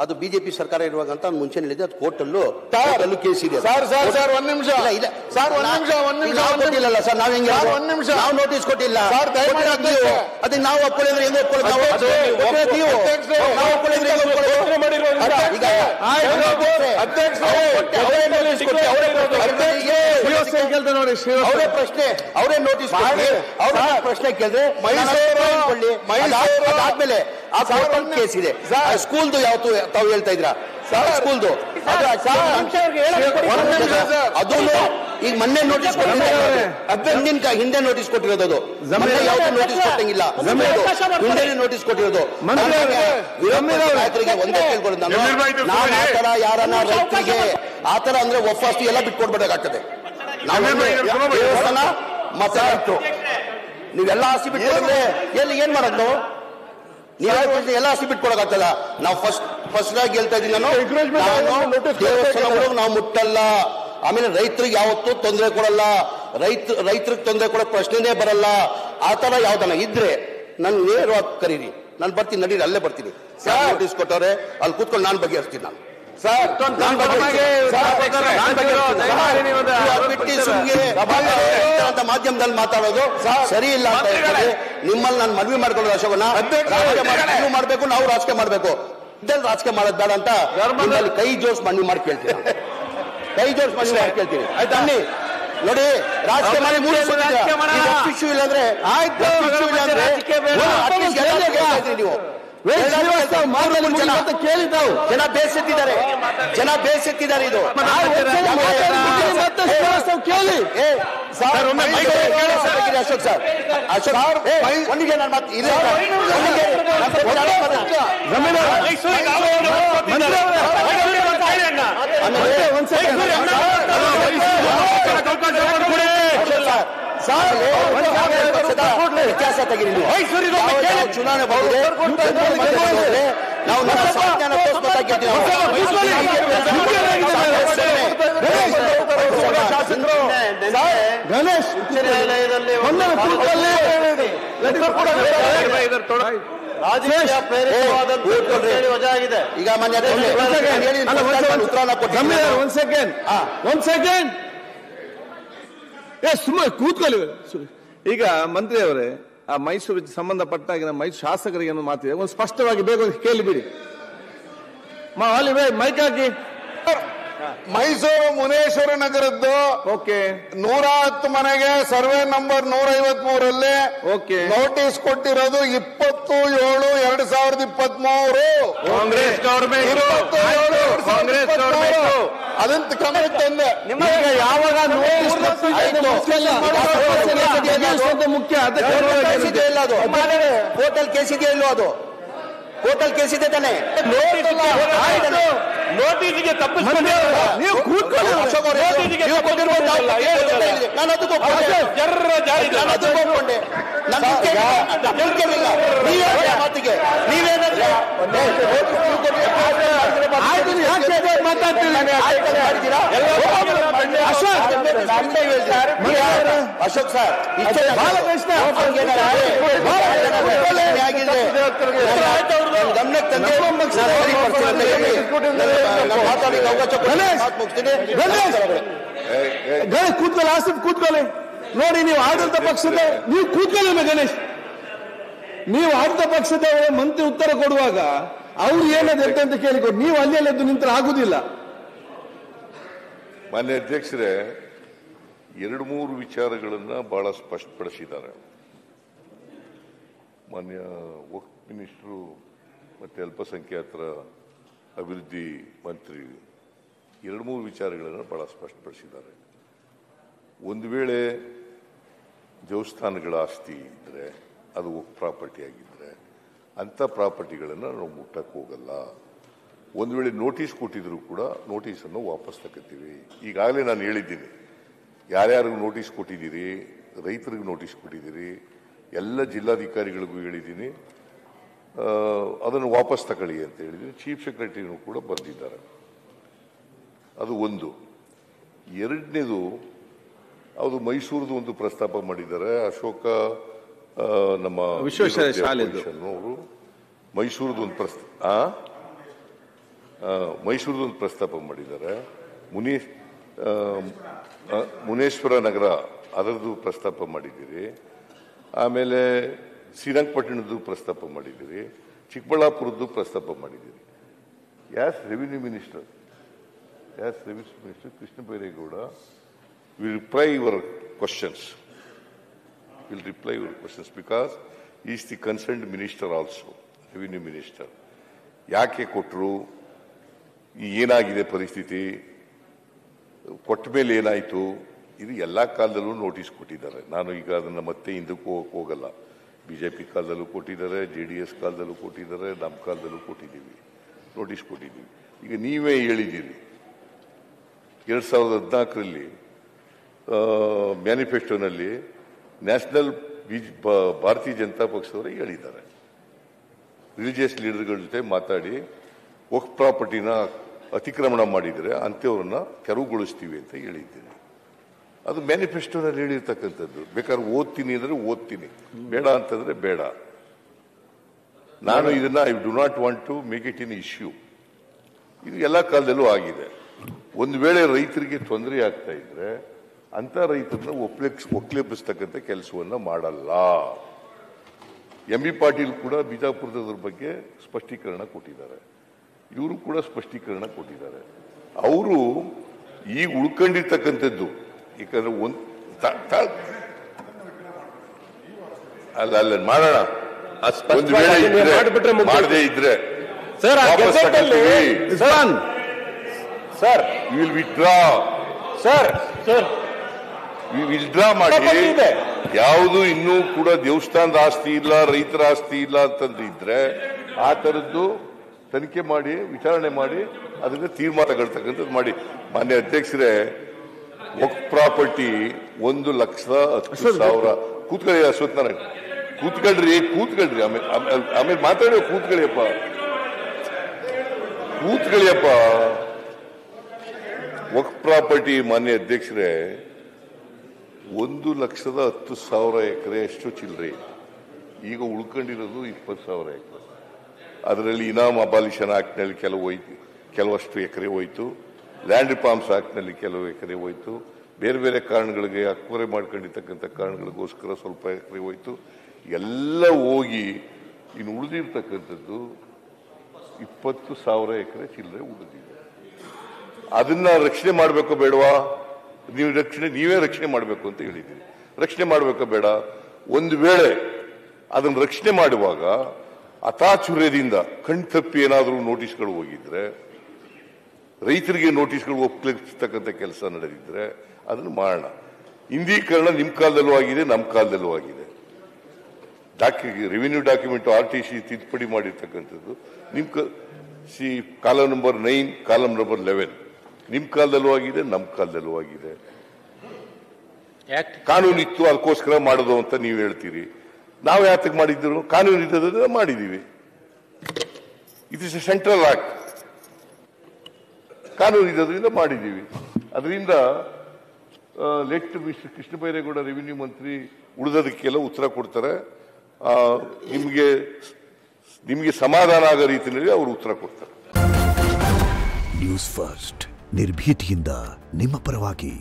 ಅದು ಬಿಜೆಪಿ ಸರ್ಕಾರ ಇರುವಾಗ ಅಂತ ಮುಂಚೆ ಹೇಳಿದೆ. ಅದು ಕೋರ್ಟಲ್ಲೂ ಕೇಸ್ ಇದೆ. ಒಂದ್ ನಿಮಿಷ ಇಲ್ಲ ಸರ್, ಕೊಟ್ಟಿಲ್ಲ ಸರ್. ನಾವ್ ಹೆಂಗೆ ಒಂದ್ ನಿಮಿಷ ನಾವು ನೋಟಿಸ್ ಕೊಟ್ಟಿಲ್ಲ. ಅದಕ್ಕೆ ನಾವು ಒಪ್ಕೊಳ್ಳಿದ್ರೆ ಹೆಂಗ್ ಒಪ್ಕೊಳ್ಳೋದು? ಅವರೇ ಪ್ರಶ್ನೆ, ಅವರೇ ನೋಟಿಸ್ ಅವ್ರ ಪ್ರಶ್ನೆ ಕೇಳಿದ್ರೆ ಅದಾದ್ಮೇಲೆ ಆ ಕೋರ್ಟಲ್ ಕೇಸ್ ಇದೆ. ಸ್ಕೂಲ್ದು ಯಾವತ್ತು ತಾವು ಹೇಳ್ತಾ ಇದ್ರ ಸ್ಕೂಲ್ದು ಅದು ಈಗ ಮೊನ್ನೆ ನೋಟಿಸ್ ಕೊಟ್ಟಿರೋದು, ಹಿಂದೆ ನೋಟಿಸ್ ಕೊಟ್ಟಿರೋದು. ಅದು ಯಾವ್ದು ನೋಟಿಸ್ ಕೊಟ್ಟಂಗಿಲ್ಲ, ಹಿಂದೆ ನೋಟಿಸ್ ಕೊಟ್ಟಿರೋದು. ರೈತರಿಗೆ ಒಂದೇ ಕೇಳ್ಕೊಳ್ಳೋದು ನಾನು ಆತರ ಯಾರನ್ನ ರೈತರಿಗೆ ಆತರ ಅಂದ್ರೆ ಒಫಾಸ್ತಿ ಎಲ್ಲ ಬಿಟ್ಕೊಡ್ಬೇಕಾಗ್ತದೆ. ನಾವು ದೇವಸ್ಥಾನ ಮತ್ತೆ ರೈತರು ನೀವೆಲ್ಲ ಆಸ್ತಿ ಬಿಟ್ಕೊಡಿದ್ರೆ ಏನ್ ಮಾಡೋದು? ನೀವೇ ಎಲ್ಲ ಆಸ್ತಿ ಬಿಟ್ಕೊಡಕ್ಕಾಗ್ತಲ್ಲ. ನಾವು ಫಸ್ಟ್ ಆಗಿ ಹೇಳ್ತಾ ಇದ್ದೀನಿ, ನಾನು ದೇವಸ್ಥಾನಗಳು ನಾವು ಮುಟ್ಟಲ್ಲ. ಆಮೇಲೆ ರೈತರಿಗೆ ಯಾವತ್ತೂ ತೊಂದರೆ ಕೊಡಲ್ಲ, ರೈತರಿಗೆ ತೊಂದರೆ ಕೊಡೋ ಪ್ರಶ್ನೆನೇ ಬರಲ್ಲ. ಆ ತರ ಯಾವ್ದನ್ನ ಇದ್ರೆ ನನ್ ನೇರವಾಗಿ ಕರೀರಿ, ನಾನು ಬರ್ತೀನಿ, ನಡೀರಿ, ಅಲ್ಲೇ ಬರ್ತೀನಿ. ನೋಟಿಸ್ ಕೊಟ್ಟವ್ರೆ ಅಲ್ಲಿ ಕೂತ್ಕೊಂಡು ನಾನು ಬಗೆಹರಿಸ್ತೀನಿ. ನಾನು ಮಾಧ್ಯಮದಲ್ಲಿ ಮಾತಾಡೋದು ಸರಿ ಇಲ್ಲ ಅಂತ ಹೇಳ್ತಾರೆ. ನಿಮ್ಮಲ್ಲಿ ನಾನು ಮನವಿ ಮಾಡ್ಕೊಳ್ಳೋದು ಅಶೋಕನ ನೀವು ಮಾಡ್ಬೇಕು, ನಾವು ರಾಜಕೀಯ ಮಾಡ್ಬೇಕು. ಇದ್ದಲ್ಲಿ ರಾಜಕೀಯ ಮಾಡೋದು ಬೇಡ ಅಂತ ನಿಮ್ಮಲ್ಲಿ ಕೈ ಜೋಡಿಸಿ ಮನವಿ ಮಾಡಿ ಕೇಳ್ತೀನಿ. ಕೈ ಜೋಡಿಸಿ ಮನವಿ ಮಾಡಿ ಕೇಳ್ತೀನಿ. ಬನ್ನಿ ನೋಡಿ, ರಾಜಕೀಯ ಮಾಡಿ ಇಶ್ಯೂ ಇಲ್ಲಾಂದ್ರೆ ನೀವು ಕೇಳಿದ್ದಾವು. ಜನ ಬೇಸತ್ತಿದ್ದಾರೆ, ಜನ ಬೇಸತ್ತಿದ್ದಾರೆ. ಇದು ಕೇಳಿ ಅಶೋಕ್ ಸರ್, ಅಶೋಕ್ ಒಂದಿಗೆ ನಾನು ಮಾತು ಇದೆ. ವ್ಯತ್ಯಾಸ ತೆಗೀರಿ ನೀವು. ಚುನಾವಣೆ ಬಂದಿದೆ, ನಾವು ನಮ್ಮ ಸಂಜ್ಞಾನ ತೋರಿಸ್ಬೇಕಾಗಿರ್ತೀವಿ. ಗಣೇಶ್ ಈಗ ಮನೆ ಒಂದ್ ಸೆಕೆಂಡ್ ಸುಮ್ಮನೆ ಕೂತ್ಕೊಳ್ಳಿ. ಈಗ ಮಂತ್ರಿ ಅವರೇ, ಆ ಮೈಸೂರಿಗೆ ಸಂಬಂಧಪಟ್ಟಾಗ ಮೈಸೂರು ಶಾಸಕರಿಗೆ ಏನು ಮಾತಿದೆ ಒಂದು ಸ್ಪಷ್ಟವಾಗಿ ಬೇಗ ಕೇಳಿಬಿಡಿ. ಮೈಕ್ ಹಾಕಿ. ಮೈಸೂರು ಮುನೇಶ್ವರ ನಗರದ್ದು 110 ಮನೆಗೆ ಸರ್ವೆ ನಂಬರ್ 153ರಲ್ಲಿ ನೋಟಿಸ್ ಕೊಟ್ಟಿರೋದು 27/2023. ಕಾಂಗ್ರೆಸ್ ಗವರ್ಮೆಂಟ್ ಅದಂತ ಕ್ರಮಕ್ಕೆ ತಂದೆ. ಯಾವಾಗ ಮುಖ್ಯ ಕೋರ್ಟಲ್ ಕೇಸ್ ಇದೆಯಾ ಇಲ್ಲೋ? ಅದು ಕೋರ್ಟಲ್ ಕೇಸ್ ಇದೆ ತಾನೆ. ನೋಟಿಸ್ಗೆ ತಪ್ಪಿಸ್ಕೊಂಡು ನೀವು ಕೂತ್ಕೊಳ್ಳಿ. ನಾನು ಅದಕ್ಕೆ ಒಪ್ಕೊಂಡೆ. ಮಾತಿಗೆ ನೀವೇನಾದ್ರೆ ಅಶೋಕ್ ಸರ್ ಗಮನಕ್ಕೆ ತಂದೆ ಗಣೇಶ್ ಕೂತ್ಕೊಳ್ಳಿ. ಆಸಿಫ್ ಕೂತ್ಕೊಳ್ಳಿ. ನೋಡಿ, ನೀವು ಆಡಳಿತ ಪಕ್ಷದ ನೀವು ಕೂತ್ಕೊಳ್ಳಿ. ಗಣೇಶ್, ನೀವು ಆಡಳಿತ ಪಕ್ಷದ ಮಂತ್ರಿ ಉತ್ತರ ಕೊಡುವಾಗ ಅವ್ರು ಏನದು ಅಂತ ಕೇಳಿಕೊಟ್ಟು ನೀವು ಅಲ್ಲಿ ಎದ್ದು ನಿಂತರೆ ಆಗುದಿಲ್ಲ. ಮಾನ್ಯ ಅಧ್ಯಕ್ಷರೇ, 2-3 ವಿಚಾರಗಳನ್ನ ಬಹಳ ಸ್ಪಷ್ಟಪಡಿಸಿದ್ದಾರೆ ಮಾನ್ಯ ವಕ್ಫ್ ಮಿನಿಸ್ಟ್ರು ಮತ್ತೆ ಅಲ್ಪಸಂಖ್ಯಾತರ ಅಭಿವೃದ್ಧಿ ಮಂತ್ರಿ. 2-3 ವಿಚಾರಗಳನ್ನು ಬಹಳ ಸ್ಪಷ್ಟಪಡಿಸಿದ್ದಾರೆ. ಒಂದು ವೇಳೆ ದೇವಸ್ಥಾನಗಳ ಆಸ್ತಿ ಇದ್ರೆ, ಅದು ಪ್ರಾಪರ್ಟಿ ಆಗಿದ್ರೆ, ಅಂಥ ಪ್ರಾಪರ್ಟಿಗಳನ್ನು ನಾವು ಮುಟ್ಟಕ್ಕೆ ಹೋಗಲ್ಲ. ಒಂದು ವೇಳೆ ನೋಟಿಸ್ ಕೊಟ್ಟಿದ್ರು ಕೂಡ ನೋಟಿಸನ್ನು ವಾಪಸ್ ತಗೋತೀವಿ. ಈಗಾಗಲೇ ನಾನು ಹೇಳಿದ್ದೀನಿ, ಯಾರ್ಯಾರಿಗೂ ನೋಟಿಸ್ ಕೊಟ್ಟಿದ್ದೀರಿ, ರೈತರಿಗೆ ನೋಟಿಸ್ ಕೊಟ್ಟಿದ್ದೀರಿ, ಎಲ್ಲ ಜಿಲ್ಲಾಧಿಕಾರಿಗಳಿಗೂ ಹೇಳಿದ್ದೀನಿ, ಅದನ್ನು ವಾಪಸ್ ತಗೊಳ್ಳಿ ಅಂತ ಹೇಳಿದ್ದೀನಿ. ಚೀಫ್ ಸೆಕ್ರೆಟರಿನೂ ಕೂಡ ಬರೆದಿದ್ದಾರೆ. ಅದು ಒಂದು. ಎರಡನೇದು, ಅದು ಮೈಸೂರದು ಒಂದು ಪ್ರಸ್ತಾಪ ಮಾಡಿದ್ದಾರೆ. ಅಶೋಕ ನಮ್ಮ ವಿಶ್ವೇಶ್ವರಯ್ಯ ಶಾಲೆದು ಅವರು ಮೈಸೂರದೊಂದು ಪ್ರಸ್ತಾಪ ಮಾಡಿದ್ದಾರೆ. ಮುನೇಶ್ವರ ನಗರ ಅದರದ್ದು ಪ್ರಸ್ತಾಪ ಮಾಡಿದ್ದೀರಿ. ಆಮೇಲೆ ಶ್ರೀರಂಗಪಟ್ಟಣದ್ದು ಪ್ರಸ್ತಾಪ ಮಾಡಿದ್ದೀರಿ. ಚಿಕ್ಕಬಳ್ಳಾಪುರದ್ದು ಪ್ರಸ್ತಾಪ ಮಾಡಿದ್ದೀರಿ. As revenue minister Krishna Byregowda will reply your questions because he is the concerned minister also, revenue minister. ಯಾಕೆ ಕೊಟ್ಟರು, ಏನಾಗಿದೆ ಪರಿಸ್ಥಿತಿ, ಕೊಟ್ಟ ಮೇಲೆ ಏನಾಯಿತು, ಇದು ಎಲ್ಲ ಕಾಲದಲ್ಲೂ ನೋಟಿಸ್ ಕೊಟ್ಟಿದ್ದಾರೆ. ನಾನು ಈಗ ಅದನ್ನು ಮತ್ತೆ ಹಿಂದಕ್ಕೂ ಹೋಗಲ್ಲ. ಬಿಜೆಪಿ ಕಾಲದಲ್ಲೂ ಕೊಟ್ಟಿದ್ದಾರೆ, JDS ಕಾಲದಲ್ಲೂ ಕೊಟ್ಟಿದ್ದಾರೆ, ನಮ್ಮ ಕಾಲದಲ್ಲೂ ಕೊಟ್ಟಿದ್ದೀವಿ, ನೋಟಿಸ್ ಕೊಟ್ಟಿದ್ದೀವಿ. ಈಗ ನೀವೇ ಹೇಳಿದ್ದೀರಿ 2014ರಲ್ಲಿ ಮ್ಯಾನಿಫೆಸ್ಟೋನಲ್ಲಿ ನ್ಯಾಷನಲ್ ಭಾರತೀಯ ಜನತಾ ಪಕ್ಷದವರೇ ಹೇಳಿದ್ದಾರೆ, ರಿಲಿಜಿಯಸ್ ಲೀಡರ್ಗಳ ಜೊತೆ ಮಾತಾಡಿ ವಕ್ಫ್ ಪ್ರಾಪರ್ಟಿನ ಅತಿಕ್ರಮಣ ಮಾಡಿದರೆ ಅಂಥವ್ರನ್ನ ತೆರವುಗೊಳಿಸ್ತೀವಿ ಅಂತ ಹೇಳಿದ್ದೀನಿ. ಅದು ಮ್ಯಾನಿಫೆಸ್ಟೋನಲ್ಲಿ ಹೇಳಿರ್ತಕ್ಕಂಥದ್ದು. ಬೇಕಾದ್ರೆ ಓದ್ತೀನಿ ಅಂದರೆ ಓದ್ತೀನಿ, ಬೇಡ ಅಂತಂದ್ರೆ ಬೇಡ. ನಾನು ಇದನ್ನ I do not want to make it in issue. ಇದು ಎಲ್ಲ ಕಾಲದಲ್ಲೂ ಆಗಿದೆ. ಒಂದು ವೇಳೆ ರೈತರಿಗೆ ತೊಂದರೆ ಆಗ್ತಾ ಇದ್ರೆ ಅಂತ ರೈತರನ್ನ ಒಕ್ಲೇಪಿಸ್ತಕ್ಕಂಥ ಕೆಲಸವನ್ನ ಮಾಡಲ್ಲ. MB ಪಾಟೀಲ್ ಕೂಡ ಬಿಜಾಪುರದವ್ರ ಬಗ್ಗೆ ಸ್ಪಷ್ಟೀಕರಣ ಕೊಟ್ಟಿದ್ದಾರೆ, ಇವರು ಕೂಡ ಸ್ಪಷ್ಟೀಕರಣ ಕೊಟ್ಟಿದ್ದಾರೆ. ಅವರು ಈಗ ಉಳ್ಕೊಂಡಿರ್ತಕ್ಕಂಥದ್ದು ಯಾಕಂದ್ರೆ ಅಲ್ಲ ಮಾಡೋಣ, ಒಂದು ವೇಳೆ ಮಾಡದೇ ಇದ್ರೆ ಸರ್ ವಿಲ್ ವಿತ್ಡ್ರಾ ವಿತ್ಡ್ರಾ ಮಾಡಿ. ಯಾವುದು ಇನ್ನೂ ಕೂಡ ದೇವಸ್ಥಾನದ ಆಸ್ತಿ ಇಲ್ಲ, ರೈತರ ಆಸ್ತಿ ಇಲ್ಲ ಅಂತಂದಿದ್ರೆ ಆ ತರದ್ದು ತನಿಖೆ ಮಾಡಿ ವಿಚಾರಣೆ ಮಾಡಿ ಅದನ್ನ ತೀರ್ಮಾನಗಳ್ತಕ್ಕಂಥದ್ದು ಮಾಡಿ. ಮಾನ್ಯ ಅಧ್ಯಕ್ಷರೇ, ವಕ್ಫ್ ಪ್ರಾಪರ್ಟಿ 1,10,000 ಕೂತ್ಕೊಳ್ಳಿ. ಅಶ್ವತ್ಥನಾರಾಯಣ ಕೂತ್ಕೊಳ್ರಿ. ಆಮೇಲೆ ಮಾತಾಡೋ ಕೂತ್ಕೊಳ್ಳಿಯಪ್ಪ. ವಕ್ಫ್ ಪ್ರಾಪರ್ಟಿ ಮಾನ್ಯ ಅಧ್ಯಕ್ಷರೇ 1,10,000 ಎಕರೆ ಅಷ್ಟು ಚಿಲ್ಲರೆ. ಈಗ ಉಳ್ಕೊಂಡಿರೋದು 20,000 ಎಕರೆ. ಅದರಲ್ಲಿ ಇನಾಮ್ ಅಬಾಲಿಷನ್ ಆಕ್ಟ್ನಲ್ಲಿ ಕೆಲವಷ್ಟು ಎಕರೆ ಹೋಯ್ತು, ಲ್ಯಾಂಡ್ ರಿಫಾರ್ಮ್ಸ್ ಆಕ್ಟ್ನಲ್ಲಿ ಕೆಲವು ಎಕರೆ ಹೋಯ್ತು, ಬೇರೆ ಬೇರೆ ಕಾರಣಗಳಿಗೆ ಅಕ್ವರೆ ಮಾಡ್ಕೊಂಡಿರ್ತಕ್ಕಂಥ ಕಾರಣಗಳಿಗೋಸ್ಕರ ಸ್ವಲ್ಪ ಎಕರೆ ಹೋಯ್ತು. ಎಲ್ಲ ಹೋಗಿ ಇನ್ನು ಉಳಿದಿರ್ತಕ್ಕಂಥದ್ದು 20,000 ಎಕರೆ ಚಿಲ್ಲರೆ ಉಳಿದಿದೆ. ಅದನ್ನ ರಕ್ಷಣೆ ಮಾಡಬೇಕೋ ಬೇಡವಾ? ನೀವೇ ರಕ್ಷಣೆ ಮಾಡಬೇಕು ಅಂತ ಹೇಳಿದ್ದೀರಿ. ರಕ್ಷಣೆ ಮಾಡಬೇಕೋ ಬೇಡ? ಒಂದು ವೇಳೆ ಅದನ್ನು ರಕ್ಷಣೆ ಮಾಡುವಾಗ ಅತಾಚುರ್ಯದಿಂದ ಕಣ್ತಪ್ಪಿ ಏನಾದರೂ ನೋಟಿಸ್ಗಳು ಹೋಗಿದ್ರೆ, ರೈತರಿಗೆ ನೋಟಿಸ್ಗಳು ಒಪ್ಪಿಸ್ತಕ್ಕಂಥ ಕೆಲಸ ನಡೆದಿದ್ರೆ ಅದನ್ನು ಮಾಡೋಣ. ಹಿಂದೀಕರಣ ನಿಮ್ಮ ಕಾಲದಲ್ಲೂ ಆಗಿದೆ, ನಮ್ಮ ಕಾಲದಲ್ಲೂ ಆಗಿದೆ. ರೆವಿನ್ಯೂ ಡಾಕ್ಯುಮೆಂಟ್ RTC ತಿದ್ದುಪಡಿ ಮಾಡಿರ್ತಕ್ಕಂಥದ್ದು ಕಾಲಂ ನಂಬರ್ 9, ಕಾಲಂ ನಂಬರ್ 11 ನಿಮ್ಮ ಕಾಲದಲ್ಲೂ ಆಗಿದೆ, ನಮ್ಮ ಕಾಲದಲ್ಲೂ ಆಗಿದೆ. ಕಾನೂನು ಇತ್ತು ಅದಕ್ಕೋಸ್ಕರ ಮಾಡೋದು ಅಂತ ನೀವು ಹೇಳ್ತೀರಿ. ನಾವು ಯಾತಕ್ಕೆ ಮಾಡಿದ್ರು? ಕಾನೂನು ಇದ್ದದನ್ನ ಮಾಡಿದೀವಿ. It is A central act. ಕಾನೂನು ಇದ್ದದ್ರಿಂದ ಮಾಡಿದೀವಿ. ಅದರಿಂದ let mister Krishna Byregowda revenue ಮಂತ್ರಿ ಉಳಿದದಕ್ಕೆಲ್ಲ ಉತ್ತರ ಕೊಡ್ತಾರೆ. ನಿಮಗೆ ಸಮಾಧಾನ ಆಗೋ ರೀತಿಯಲ್ಲಿ ಅವರು ಉತ್ತರ ಕೊಡ್ತಾರೆ. ನ್ಯೂಸ್ ಫಸ್ಟ್ ನಿರ್ಭೀತಿಯಿಂದ ನಿಮ್ಮ ಪರವಾಗಿ.